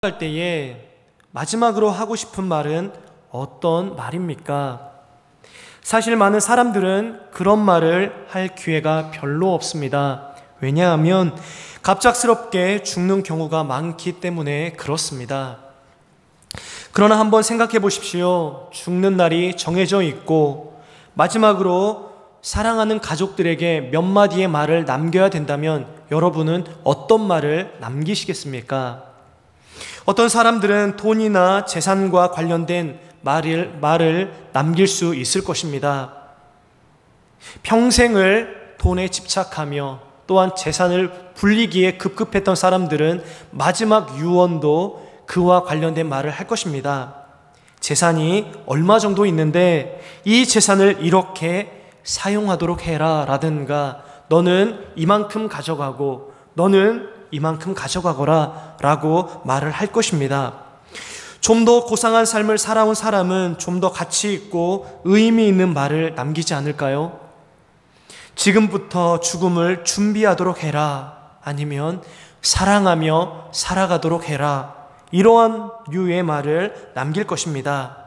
할 때에 마지막으로 하고 싶은 말은 어떤 말입니까? 사실 많은 사람들은 그런 말을 할 기회가 별로 없습니다. 왜냐하면 갑작스럽게 죽는 경우가 많기 때문에 그렇습니다. 그러나 한번 생각해 보십시오. 죽는 날이 정해져 있고 마지막으로 사랑하는 가족들에게 몇 마디의 말을 남겨야 된다면 여러분은 어떤 말을 남기시겠습니까? 어떤 사람들은 돈이나 재산과 관련된 말을 남길 수 있을 것입니다. 평생을 돈에 집착하며 또한 재산을 불리기에 급급했던 사람들은 마지막 유언도 그와 관련된 말을 할 것입니다. 재산이 얼마 정도 있는데 이 재산을 이렇게 사용하도록 해라 라든가 너는 이만큼 가져가고 너는 이만큼 가져가거라 라고 말을 할 것입니다. 좀 더 고상한 삶을 살아온 사람은 좀 더 가치 있고 의미 있는 말을 남기지 않을까요? 지금부터 죽음을 준비하도록 해라, 아니면 사랑하며 살아가도록 해라, 이러한 류의 말을 남길 것입니다.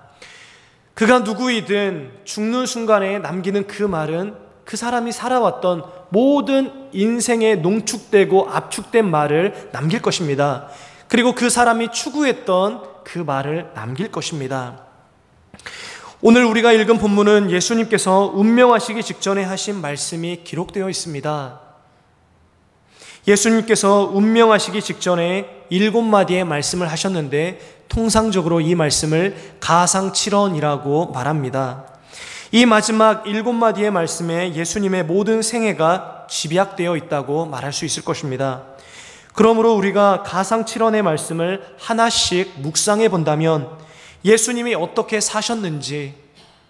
그가 누구이든 죽는 순간에 남기는 그 말은 그 사람이 살아왔던 모든 인생에 농축되고 압축된 말을 남길 것입니다. 그리고 그 사람이 추구했던 그 말을 남길 것입니다. 오늘 우리가 읽은 본문은 예수님께서 운명하시기 직전에 하신 말씀이 기록되어 있습니다. 예수님께서 운명하시기 직전에 7마디의 말씀을 하셨는데 통상적으로 이 말씀을 가상칠언이라고 말합니다. 이 마지막 7마디의 말씀에 예수님의 모든 생애가 집약되어 있다고 말할 수 있을 것입니다. 그러므로 우리가 가상칠언의 말씀을 하나씩 묵상해 본다면 예수님이 어떻게 사셨는지,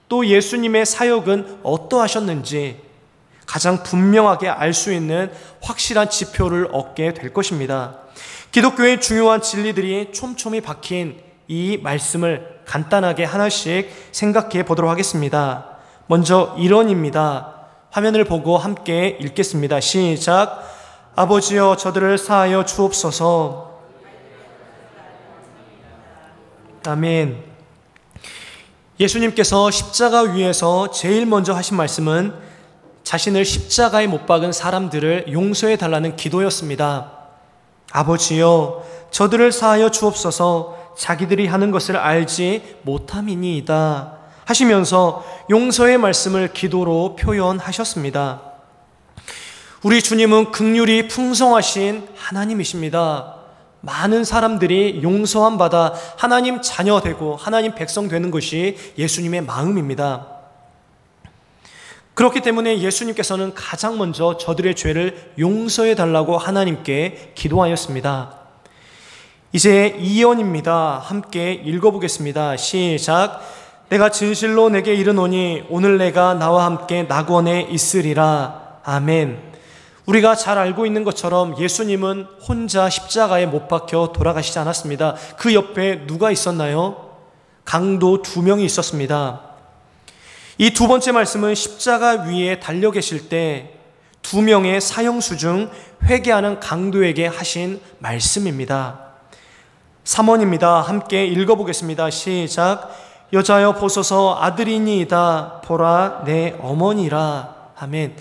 또 예수님의 사역은 어떠하셨는지 가장 분명하게 알 수 있는 확실한 지표를 얻게 될 것입니다. 기독교의 중요한 진리들이 촘촘히 박힌 이 말씀을 간단하게 하나씩 생각해 보도록 하겠습니다. 먼저 일언입니다. 화면을 보고 함께 읽겠습니다. 시작. 아버지여 저들을 사하여 주옵소서. 아멘. 예수님께서 십자가 위에서 제일 먼저 하신 말씀은 자신을 십자가에 못 박은 사람들을 용서해 달라는 기도였습니다. 아버지여 저들을 사하여 주옵소서. 자기들이 하는 것을 알지 못함이니이다 하시면서 용서의 말씀을 기도로 표현하셨습니다. 우리 주님은 긍휼이 풍성하신 하나님이십니다. 많은 사람들이 용서함 받아 하나님 자녀 되고 하나님 백성 되는 것이 예수님의 마음입니다. 그렇기 때문에 예수님께서는 가장 먼저 저들의 죄를 용서해 달라고 하나님께 기도하였습니다. 이제 이언입니다. 함께 읽어보겠습니다. 시작. 내가 진실로 내게 이르노니 오늘 내가 나와 함께 낙원에 있으리라. 아멘. 우리가 잘 알고 있는 것처럼 예수님은 혼자 십자가에 못 박혀 돌아가시지 않았습니다. 그 옆에 누가 있었나요? 강도 2명이 있었습니다. 이 두 번째 말씀은 십자가 위에 달려 계실 때 2명의 사형수 중 회개하는 강도에게 하신 말씀입니다. 3원입니다. 함께 읽어보겠습니다. 시작. 여자여 보소서 아들이니이다. 보라 내 어머니라. 아멘.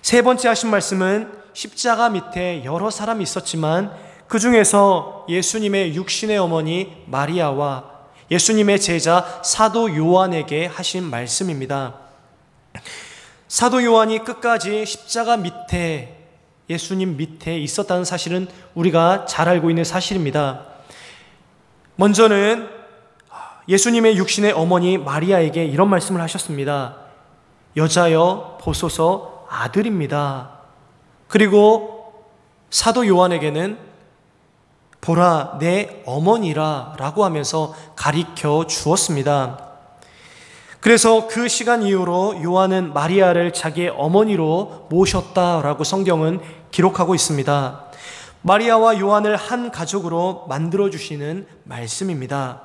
세 번째 하신 말씀은 십자가 밑에 여러 사람이 있었지만 그 중에서 예수님의 육신의 어머니 마리아와 예수님의 제자 사도 요한에게 하신 말씀입니다. 사도 요한이 끝까지 십자가 밑에, 예수님 밑에 있었다는 사실은 우리가 잘 알고 있는 사실입니다. 먼저는 예수님의 육신의 어머니 마리아에게 이런 말씀을 하셨습니다. 여자여 보소서 아들입니다. 그리고 사도 요한에게는 보라 내 어머니라 라고 하면서 가리켜 주었습니다. 그래서 그 시간 이후로 요한은 마리아를 자기의 어머니로 모셨다라고 성경은 기록하고 있습니다. 마리아와 요한을 한 가족으로 만들어주시는 말씀입니다.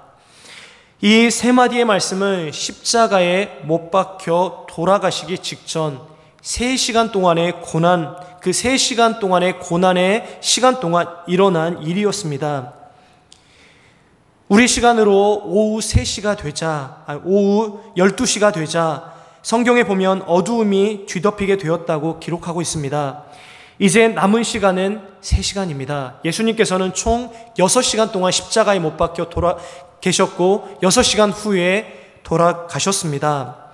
이 세 마디의 말씀은 십자가에 못 박혀 돌아가시기 직전 3시간 동안의 고난, 그 3시간 동안의 고난의 시간 동안 일어난 일이었습니다. 우리 시간으로 오후 3시가 되자, 오후 12시가 되자 성경에 보면 어두움이 뒤덮이게 되었다고 기록하고 있습니다. 이제 남은 시간은 3시간입니다. 예수님께서는 총 6시간 동안 십자가에 못 박혀 계셨고 6시간 후에 돌아가셨습니다.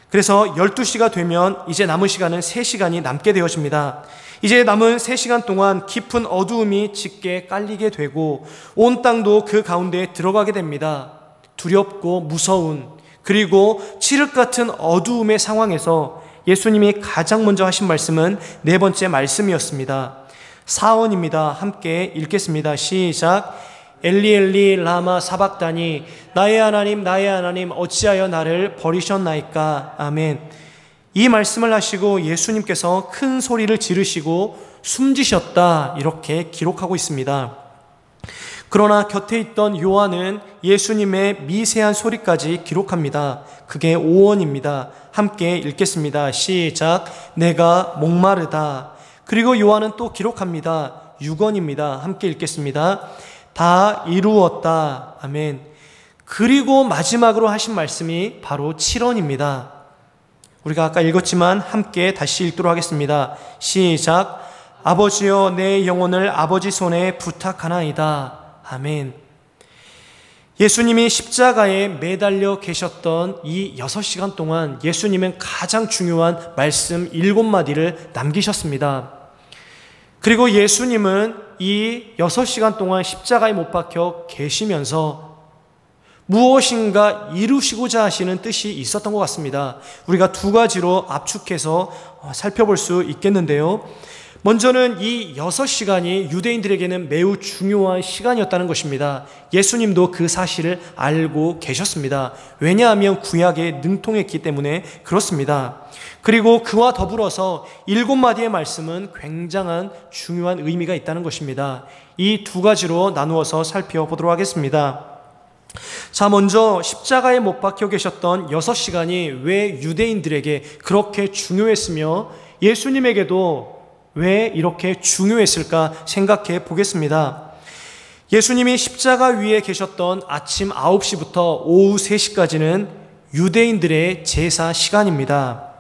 그래서 12시가 되면 이제 남은 시간은 3시간이 남게 되어집니다. 이제 남은 3시간 동안 깊은 어두움이 짙게 깔리게 되고 온 땅도 그 가운데에 들어가게 됩니다. 두렵고 무서운, 그리고 칠흑 같은 어두움의 상황에서 예수님이 가장 먼저 하신 말씀은 4번째 말씀이었습니다. 사언입니다. 함께 읽겠습니다. 시작. 엘리 엘리 라마 사박다니 나의 하나님 어찌하여 나를 버리셨나이까. 아멘. 이 말씀을 하시고 예수님께서 큰 소리를 지르시고 숨지셨다, 이렇게 기록하고 있습니다. 그러나 곁에 있던 요한은 예수님의 미세한 소리까지 기록합니다. 그게 5원입니다. 함께 읽겠습니다. 시작. 내가 목마르다. 그리고 요한은 또 기록합니다. 6원입니다. 함께 읽겠습니다. 다 이루었다. 아멘. 그리고 마지막으로 하신 말씀이 바로 7원입니다. 우리가 아까 읽었지만 함께 다시 읽도록 하겠습니다. 시작. 아버지여 내 영혼을 아버지 손에 부탁하나이다. 아멘. 예수님이 십자가에 매달려 계셨던 이 6시간 동안 예수님은 가장 중요한 말씀 7마디를 남기셨습니다. 그리고 예수님은 이 6시간 동안 십자가에 못 박혀 계시면서 무엇인가 이루시고자 하시는 뜻이 있었던 것 같습니다. 우리가 2가지로 압축해서 살펴볼 수 있겠는데요. 먼저는 이 6시간이 유대인들에게는 매우 중요한 시간이었다는 것입니다. 예수님도 그 사실을 알고 계셨습니다. 왜냐하면 구약에 능통했기 때문에 그렇습니다. 그리고 그와 더불어서 7마디의 말씀은 굉장한 중요한 의미가 있다는 것입니다. 이 2가지로 나누어서 살펴보도록 하겠습니다. 자, 먼저 십자가에 못 박혀 계셨던 6시간이 왜 유대인들에게 그렇게 중요했으며 예수님에게도 왜 이렇게 중요했을까 생각해 보겠습니다. 예수님이 십자가 위에 계셨던 아침 9시부터 오후 3시까지는 유대인들의 제사 시간입니다.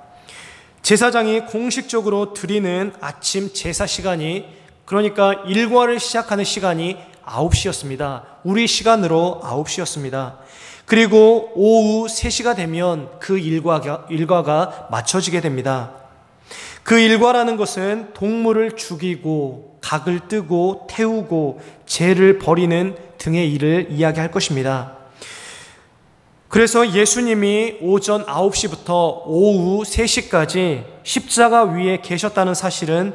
제사장이 공식적으로 드리는 아침 제사 시간이, 그러니까 일과를 시작하는 시간이 9시였습니다. 우리 시간으로 9시였습니다. 그리고 오후 3시가 되면 그 일과가 맞춰지게 됩니다. 그 일과라는 것은 동물을 죽이고 각을 뜨고 태우고 죄를 버리는 등의 일을 이야기할 것입니다. 그래서 예수님이 오전 9시부터 오후 3시까지 십자가 위에 계셨다는 사실은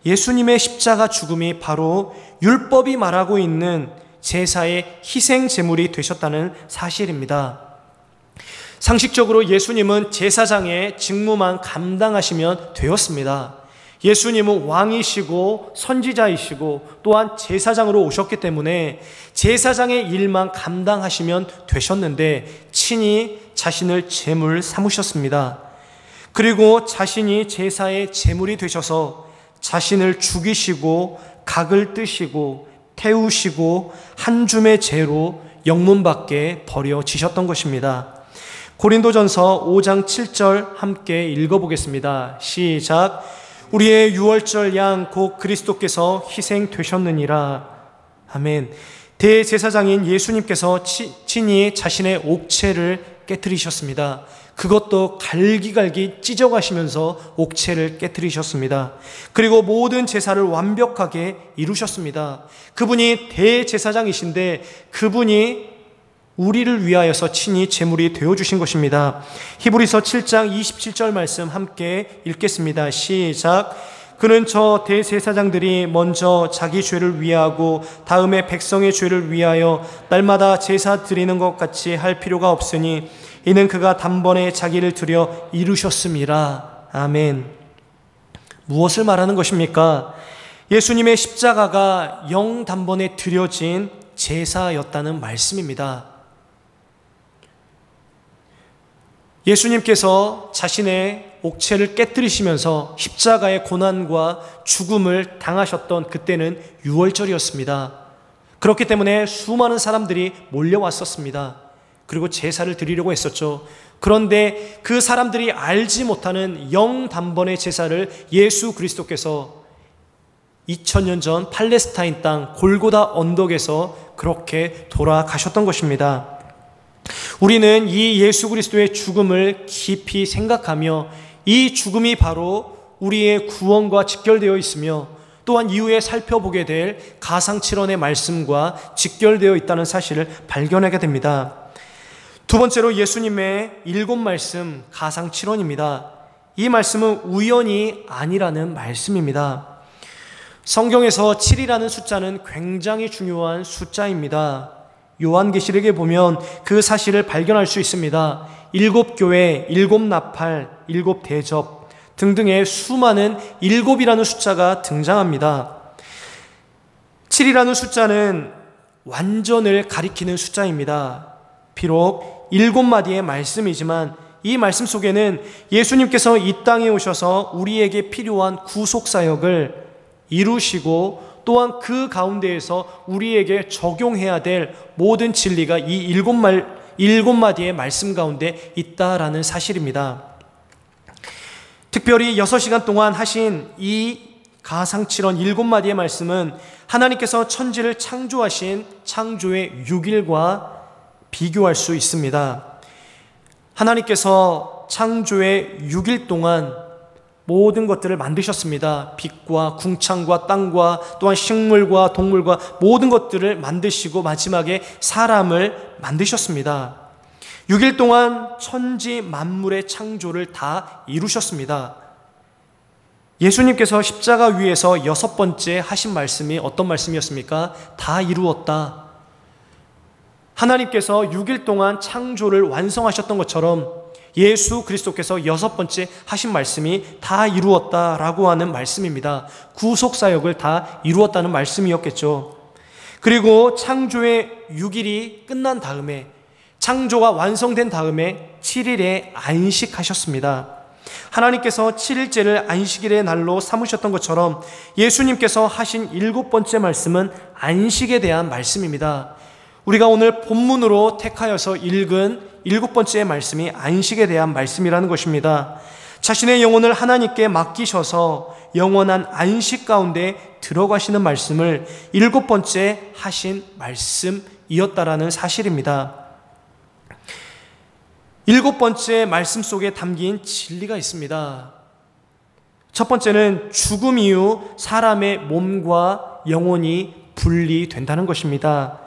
예수님의 십자가 죽음이 바로 율법이 말하고 있는 제사의 희생 제물이 되셨다는 사실입니다. 상식적으로 예수님은 제사장의 직무만 감당하시면 되었습니다. 예수님은 왕이시고 선지자이시고 또한 제사장으로 오셨기 때문에 제사장의 일만 감당하시면 되셨는데 친히 자신을 제물 삼으셨습니다. 그리고 자신이 제사의 제물이 되셔서 자신을 죽이시고 각을 뜨시고 태우시고 한 줌의 죄로 영문 밖에 버려지셨던 것입니다. 고린도전서 5장 7절 함께 읽어보겠습니다. 시작. 우리의 유월절 양 곧 그리스도께서 희생되셨느니라. 아멘. 대제사장인 예수님께서 친히 자신의 옥체를 깨뜨리셨습니다. 그것도 갈기갈기 찢어가시면서 옥체를 깨뜨리셨습니다. 그리고 모든 제사를 완벽하게 이루셨습니다. 그분이 대제사장이신데 그분이 우리를 위하여서 친히 제물이 되어주신 것입니다. 히브리서 7장 27절 말씀 함께 읽겠습니다. 시작. 그는 저 대제사장들이 먼저 자기 죄를 위하고 다음에 백성의 죄를 위하여 날마다 제사 드리는 것 같이 할 필요가 없으니 이는 그가 단번에 자기를 드려 이루셨음이라. 아멘. 무엇을 말하는 것입니까? 예수님의 십자가가 영단번에 드려진 제사였다는 말씀입니다. 예수님께서 자신의 옥체를 깨뜨리시면서 십자가의 고난과 죽음을 당하셨던 그때는 유월절이었습니다. 그렇기 때문에 수많은 사람들이 몰려왔었습니다. 그리고 제사를 드리려고 했었죠. 그런데 그 사람들이 알지 못하는 영단번의 제사를 예수 그리스도께서 2000년 전 팔레스타인 땅 골고다 언덕에서 그렇게 돌아가셨던 것입니다. 우리는 이 예수 그리스도의 죽음을 깊이 생각하며 이 죽음이 바로 우리의 구원과 직결되어 있으며 또한 이후에 살펴보게 될 가상칠언의 말씀과 직결되어 있다는 사실을 발견하게 됩니다. 두 번째로 예수님의 7말씀 가상칠언입니다. 이 말씀은 우연이 아니라는 말씀입니다. 성경에서 7이라는 숫자는 굉장히 중요한 숫자입니다. 요한계시록에 보면 그 사실을 발견할 수 있습니다. 7교회, 7나팔, 7대접 등등의 수많은 7이라는 숫자가 등장합니다. 7이라는 숫자는 완전을 가리키는 숫자입니다. 비록 7마디의 말씀이지만 이 말씀 속에는 예수님께서 이 땅에 오셔서 우리에게 필요한 구속사역을 이루시고 또한 그 가운데에서 우리에게 적용해야 될 모든 진리가 이 7마디의 말씀 가운데 있다라는 사실입니다. 특별히 6시간 동안 하신 이 가상칠언 7마디의 말씀은 하나님께서 천지를 창조하신 창조의 6일과 비교할 수 있습니다. 하나님께서 창조의 6일 동안 모든 것들을 만드셨습니다. 빛과 궁창과 땅과 또한 식물과 동물과 모든 것들을 만드시고 마지막에 사람을 만드셨습니다. 6일 동안 천지 만물의 창조를 다 이루셨습니다. 예수님께서 십자가 위에서 6번째 하신 말씀이 어떤 말씀이었습니까? 다 이루었다. 하나님께서 6일 동안 창조를 완성하셨던 것처럼 예수 그리스도께서 6번째 하신 말씀이 다 이루었다라고 하는 말씀입니다. 구속사역을 다 이루었다는 말씀이었겠죠. 그리고 창조의 6일이 끝난 다음에 창조가 완성된 다음에 7일에 안식하셨습니다. 하나님께서 7일째를 안식일의 날로 삼으셨던 것처럼 예수님께서 하신 7번째 말씀은 안식에 대한 말씀입니다. 우리가 오늘 본문으로 택하여서 읽은 7번째 말씀이 안식에 대한 말씀이라는 것입니다. 자신의 영혼을 하나님께 맡기셔서 영원한 안식 가운데 들어가시는 말씀을 7번째 하신 말씀이었다라는 사실입니다. 7번째 말씀 속에 담긴 진리가 있습니다. 첫 번째는 죽음 이후 사람의 몸과 영혼이 분리된다는 것입니다.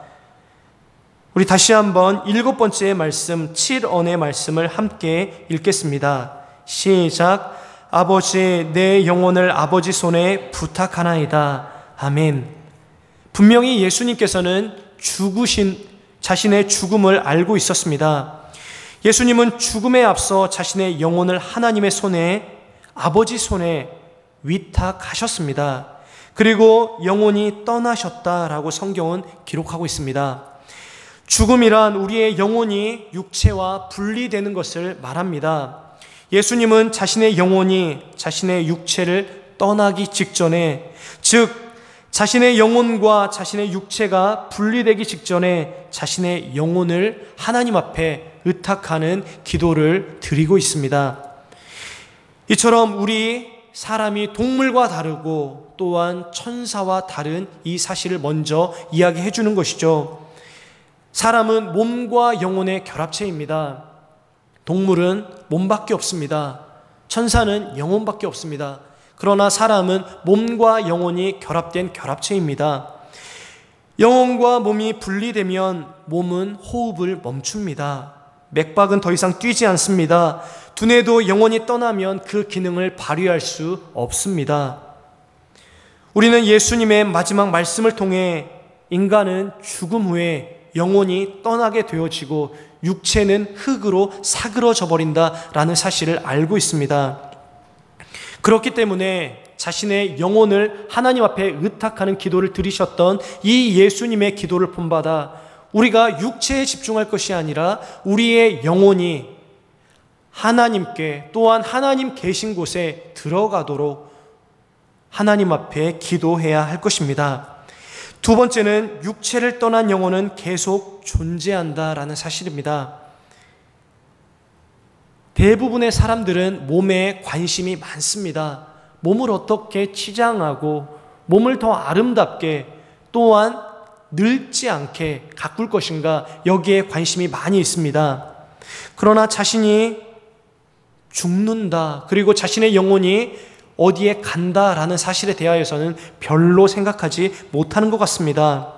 우리 다시 한번 7번째 말씀 7언의 말씀을 함께 읽겠습니다. 시작. 아버지, 내 영혼을 아버지 손에 부탁하나이다. 아멘. 분명히 예수님께서는 자신의 죽음을 알고 있었습니다. 예수님은 죽음에 앞서 자신의 영혼을 하나님의 손에, 아버지 손에 위탁하셨습니다. 그리고 영혼이 떠나셨다라고 성경은 기록하고 있습니다. 죽음이란 우리의 영혼이 육체와 분리되는 것을 말합니다. 예수님은 자신의 영혼이 자신의 육체를 떠나기 직전에, 즉 자신의 영혼과 자신의 육체가 분리되기 직전에 자신의 영혼을 하나님 앞에 의탁하는 기도를 드리고 있습니다. 이처럼 우리 사람이 동물과 다르고 또한 천사와 다른 이 사실을 먼저 이야기해 주는 것이죠. 사람은 몸과 영혼의 결합체입니다. 동물은 몸밖에 없습니다. 천사는 영혼밖에 없습니다. 그러나 사람은 몸과 영혼이 결합된 결합체입니다. 영혼과 몸이 분리되면 몸은 호흡을 멈춥니다. 맥박은 더 이상 뛰지 않습니다. 두뇌도 영혼이 떠나면 그 기능을 발휘할 수 없습니다. 우리는 예수님의 마지막 말씀을 통해 인간은 죽음 후에 영혼이 떠나게 되어지고 육체는 흙으로 사그러져 버린다라는 사실을 알고 있습니다. 그렇기 때문에 자신의 영혼을 하나님 앞에 의탁하는 기도를 드리셨던 이 예수님의 기도를 본받아 우리가 육체에 집중할 것이 아니라 우리의 영혼이 하나님께 또한 하나님 계신 곳에 들어가도록 하나님 앞에 기도해야 할 것입니다. 두 번째는 육체를 떠난 영혼은 계속 존재한다라는 사실입니다. 대부분의 사람들은 몸에 관심이 많습니다. 몸을 어떻게 치장하고 몸을 더 아름답게 또한 늙지 않게 가꿀 것인가, 여기에 관심이 많이 있습니다. 그러나 자신이 죽는다, 그리고 자신의 영혼이 어디에 간다라는 사실에 대하여서는 별로 생각하지 못하는 것 같습니다.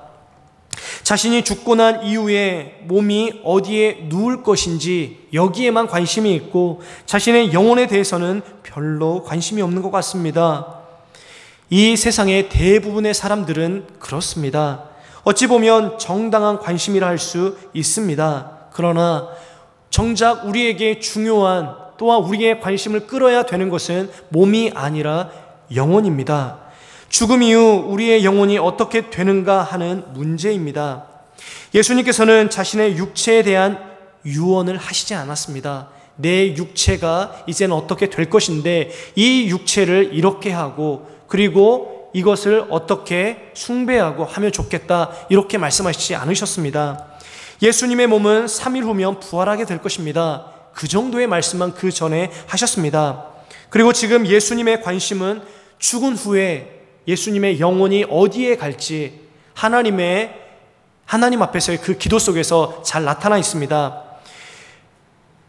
자신이 죽고 난 이후에 몸이 어디에 누울 것인지 여기에만 관심이 있고 자신의 영혼에 대해서는 별로 관심이 없는 것 같습니다. 이 세상의 대부분의 사람들은 그렇습니다. 어찌 보면 정당한 관심이라 할 수 있습니다. 그러나 정작 우리에게 중요한, 또한 우리의 관심을 끌어야 되는 것은 몸이 아니라 영혼입니다. 죽음 이후 우리의 영혼이 어떻게 되는가 하는 문제입니다. 예수님께서는 자신의 육체에 대한 유언을 하시지 않았습니다. 내 육체가 이제는 어떻게 될 것인데 이 육체를 이렇게 하고 그리고 이것을 어떻게 숭배하고 하면 좋겠다, 이렇게 말씀하시지 않으셨습니다. 예수님의 몸은 3일 후면 부활하게 될 것입니다. 그 정도의 말씀만 그 전에 하셨습니다. 그리고 지금 예수님의 관심은 죽은 후에 예수님의 영혼이 어디에 갈지 하나님 앞에서의 그 기도 속에서 잘 나타나 있습니다.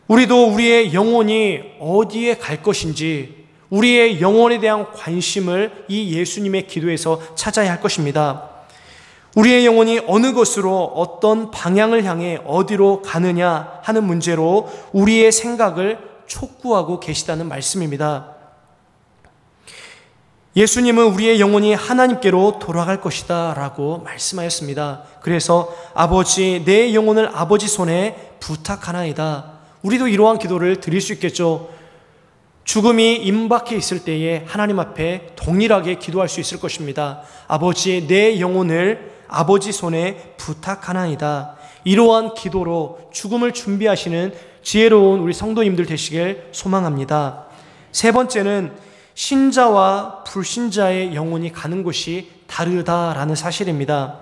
우리도 우리의 영혼이 어디에 갈 것인지, 우리의 영혼에 대한 관심을 이 예수님의 기도에서 찾아야 할 것입니다. 우리의 영혼이 어느 곳으로, 어떤 방향을 향해 어디로 가느냐 하는 문제로 우리의 생각을 촉구하고 계시다는 말씀입니다. 예수님은 우리의 영혼이 하나님께로 돌아갈 것이다 라고 말씀하였습니다. 그래서 아버지, 내 영혼을 아버지 손에 부탁하나이다. 우리도 이러한 기도를 드릴 수 있겠죠. 죽음이 임박해 있을 때에 하나님 앞에 동일하게 기도할 수 있을 것입니다. 아버지, 내 영혼을 아버지 손에 부탁하나이다. 이러한 기도로 죽음을 준비하시는 지혜로운 우리 성도님들 되시길 소망합니다. 세 번째는 신자와 불신자의 영혼이 가는 곳이 다르다라는 사실입니다.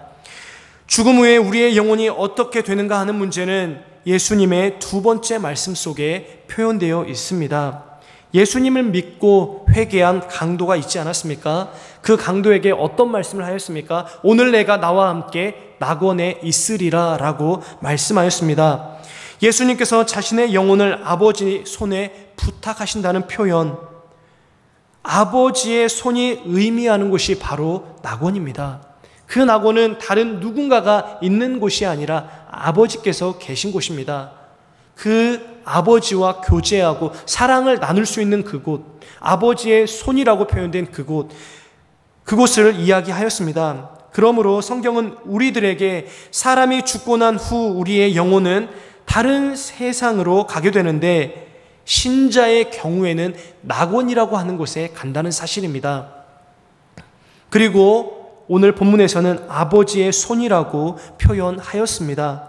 죽음 후에 우리의 영혼이 어떻게 되는가 하는 문제는 예수님의 두 번째 말씀 속에 표현되어 있습니다. 예수님을 믿고 회개한 강도가 있지 않았습니까? 그 강도에게 어떤 말씀을 하였습니까? 오늘 내가 나와 함께 낙원에 있으리라 라고 말씀하였습니다. 예수님께서 자신의 영혼을 아버지 손에 부탁하신다는 표현, 아버지의 손이 의미하는 곳이 바로 낙원입니다. 그 낙원은 다른 누군가가 있는 곳이 아니라 아버지께서 계신 곳입니다. 그 아버지와 교제하고 사랑을 나눌 수 있는 그곳, 아버지의 손이라고 표현된 그곳을 이야기하였습니다. 그러므로 성경은 우리들에게 사람이 죽고 난 후 우리의 영혼은 다른 세상으로 가게 되는데 신자의 경우에는 낙원이라고 하는 곳에 간다는 사실입니다. 그리고 오늘 본문에서는 아버지의 손이라고 표현하였습니다.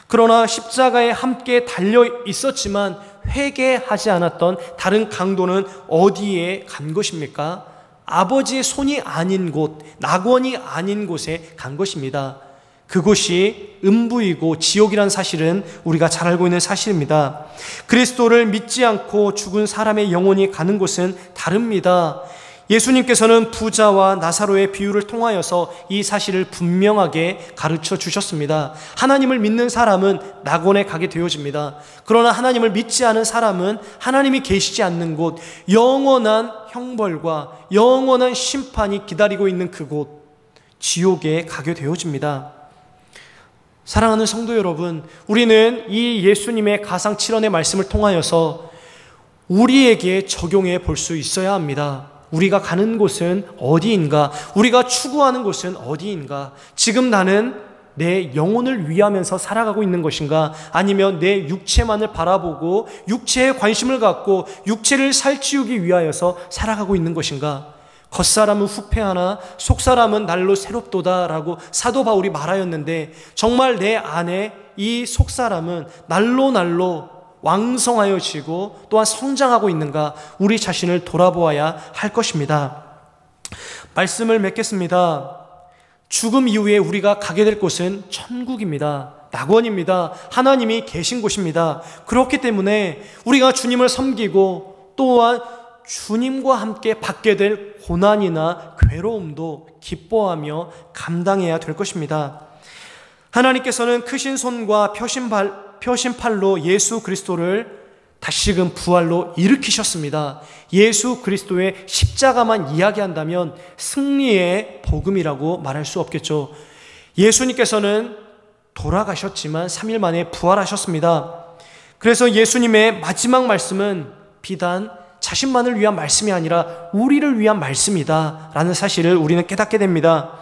그러나 십자가에 함께 달려 있었지만 회개하지 않았던 다른 강도는 어디에 간 것입니까? 아버지의 손이 아닌 곳, 낙원이 아닌 곳에 간 것입니다. 그곳이 음부이고 지옥이란 사실은 우리가 잘 알고 있는 사실입니다. 그리스도를 믿지 않고 죽은 사람의 영혼이 가는 곳은 다릅니다. 예수님께서는 부자와 나사로의 비유를 통하여서 이 사실을 분명하게 가르쳐 주셨습니다. 하나님을 믿는 사람은 낙원에 가게 되어집니다. 그러나 하나님을 믿지 않은 사람은 하나님이 계시지 않는 곳, 영원한 형벌과 영원한 심판이 기다리고 있는 그곳, 지옥에 가게 되어집니다. 사랑하는 성도 여러분, 우리는 이 예수님의 가상칠언의 말씀을 통하여서 우리에게 적용해 볼 수 있어야 합니다. 우리가 가는 곳은 어디인가? 우리가 추구하는 곳은 어디인가? 지금 나는 내 영혼을 위하면서 살아가고 있는 것인가? 아니면 내 육체만을 바라보고 육체에 관심을 갖고 육체를 살찌우기 위하여서 살아가고 있는 것인가? 겉사람은 후패하나 속사람은 날로 새롭도다 라고 사도 바울이 말하였는데 정말 내 안에 이 속사람은 날로 왕성하여지고 또한 성장하고 있는가? 우리 자신을 돌아보아야 할 것입니다. 말씀을 맺겠습니다. 죽음 이후에 우리가 가게 될 곳은 천국입니다. 낙원입니다. 하나님이 계신 곳입니다. 그렇기 때문에 우리가 주님을 섬기고 또한 주님과 함께 받게 될 고난이나 괴로움도 기뻐하며 감당해야 될 것입니다. 하나님께서는 크신 손과 펴신팔로 예수 그리스도를 다시금 부활로 일으키셨습니다. 예수 그리스도의 십자가만 이야기한다면 승리의 복음이라고 말할 수 없겠죠. 예수님께서는 돌아가셨지만 3일 만에 부활하셨습니다. 그래서 예수님의 마지막 말씀은 비단 자신만을 위한 말씀이 아니라 우리를 위한 말씀이다 라는 사실을 우리는 깨닫게 됩니다.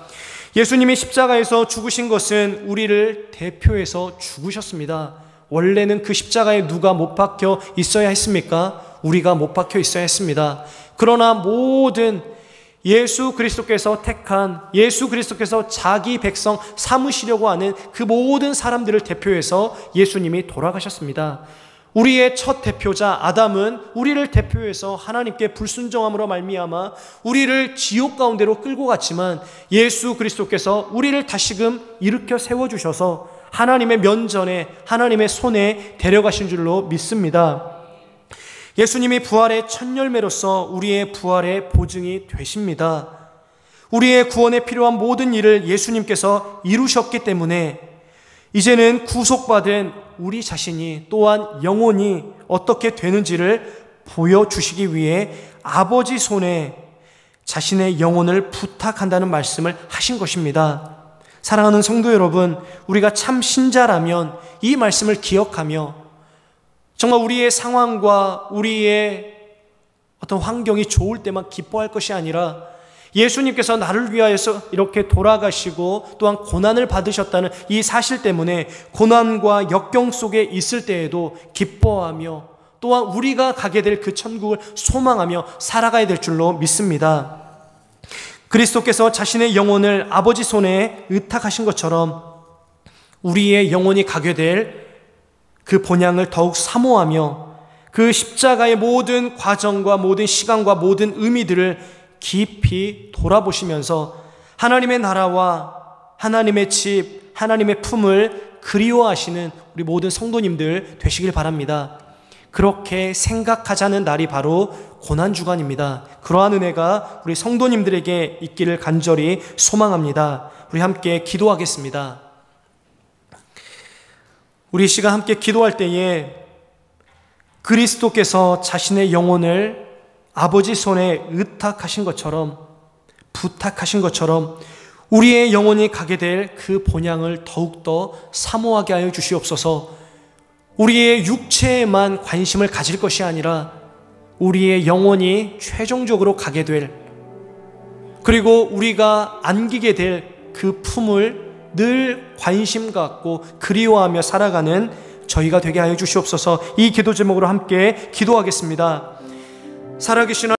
예수님이 십자가에서 죽으신 것은 우리를 대표해서 죽으셨습니다. 원래는 그 십자가에 누가 못 박혀 있어야 했습니까? 우리가 못 박혀 있어야 했습니다. 그러나 모든 예수 그리스도께서 택한, 예수 그리스도께서 자기 백성 삼으시려고 하는 그 모든 사람들을 대표해서 예수님이 돌아가셨습니다. 우리의 첫 대표자 아담은 우리를 대표해서 하나님께 불순종함으로 말미암아 우리를 지옥 가운데로 끌고 갔지만 예수 그리스도께서 우리를 다시금 일으켜 세워주셔서 하나님의 면전에, 하나님의 손에 데려가신 줄로 믿습니다. 예수님이 부활의 첫 열매로서 우리의 부활의 보증이 되십니다. 우리의 구원에 필요한 모든 일을 예수님께서 이루셨기 때문에 이제는 구속받은 우리 자신이 또한 영혼이 어떻게 되는지를 보여주시기 위해 아버지 손에 자신의 영혼을 부탁한다는 말씀을 하신 것입니다. 사랑하는 성도 여러분, 우리가 참 신자라면 이 말씀을 기억하며 정말 우리의 상황과 우리의 어떤 환경이 좋을 때만 기뻐할 것이 아니라 예수님께서 나를 위하여서 이렇게 돌아가시고 또한 고난을 받으셨다는 이 사실 때문에 고난과 역경 속에 있을 때에도 기뻐하며 또한 우리가 가게 될 그 천국을 소망하며 살아가야 될 줄로 믿습니다. 그리스도께서 자신의 영혼을 아버지 손에 의탁하신 것처럼 우리의 영혼이 가게 될 그 본향을 더욱 사모하며 그 십자가의 모든 과정과 모든 시간과 모든 의미들을 깊이 돌아보시면서 하나님의 나라와 하나님의 집, 하나님의 품을 그리워하시는 우리 모든 성도님들 되시길 바랍니다. 그렇게 생각하자는 날이 바로 고난주간입니다. 그러한 은혜가 우리 성도님들에게 있기를 간절히 소망합니다. 우리 함께 기도하겠습니다. 우리 시간 함께 기도할 때에 그리스도께서 자신의 영혼을 아버지 손에 의탁하신 것처럼, 부탁하신 것처럼 우리의 영혼이 가게 될 그 본향을 더욱더 사모하게 하여 주시옵소서. 우리의 육체에만 관심을 가질 것이 아니라 우리의 영혼이 최종적으로 가게 될, 그리고 우리가 안기게 될 그 품을 늘 관심 갖고 그리워하며 살아가는 저희가 되게 하여 주시옵소서. 이 기도 제목으로 함께 기도하겠습니다. 살아계신